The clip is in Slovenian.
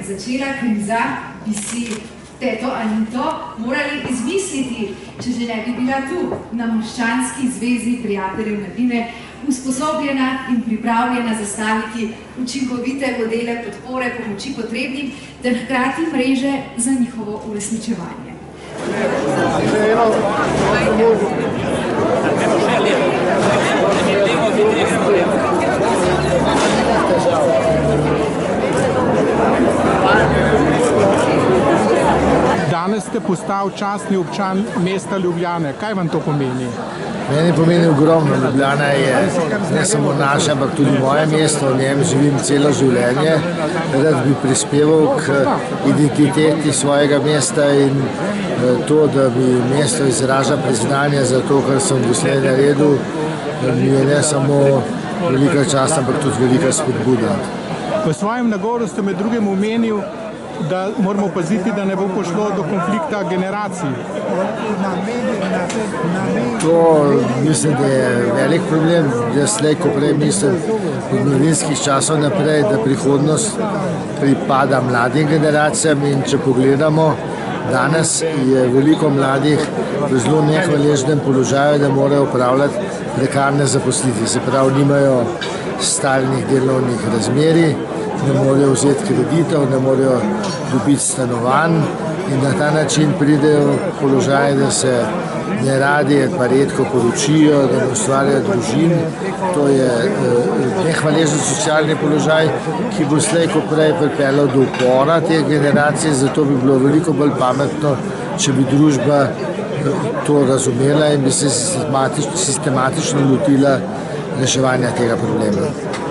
začela kriza, bi si teto Anito morali izmisliti, če že ne bi bila tu, na Moščanski zvezi prijateljev mladine, usposobljena in pripravljena zastaviti učinkovite modele podpore pomoči potrebnim, ter hkrati mreže za njihovo uresničevanje. Danes ste postal častni občan mesta Ljubljane. Kaj vam to pomeni? Meni pomeni ogromno. Ljubljana je ne samo naše, ampak tudi moje mesto. V njem živim celo življenje. Rad bi prispeval k identiteti svojega mesta in to, da bi mesto izraža priznanje za to, kar sem doslej naredil, mi je ne samo velika čast, ampak tudi velika spodbuda. V svojem nagovoru ste med drugim omenil, da moramo paziti, da ne bo pošlo do konflikta generacij. To mislim, da je velik problem. Jaz slej, ko prej mislim od mladinskih časov naprej, da prihodnost pripada mladim generacijam in če pogledamo, danes je veliko mladih v zelo nehvaležnem položaju, da morajo upravljati prekarne zaposlitve. Se pravi, nimajo stalnih delovnih razmerij, ne morejo vzeti kreditov, ne morejo dobiti stanovanj in na ta način pridejo v položaj, da se ne radi, pa redko poročijo, da ne ustvarjajo družin. To je nehvaležen socialni položaj, ki bo slej ko prej pripeljal do upora te generacije, zato bi bilo veliko bolj pametno, če bi družba to razumela in bi se sistematično lotila reševanja tega problema.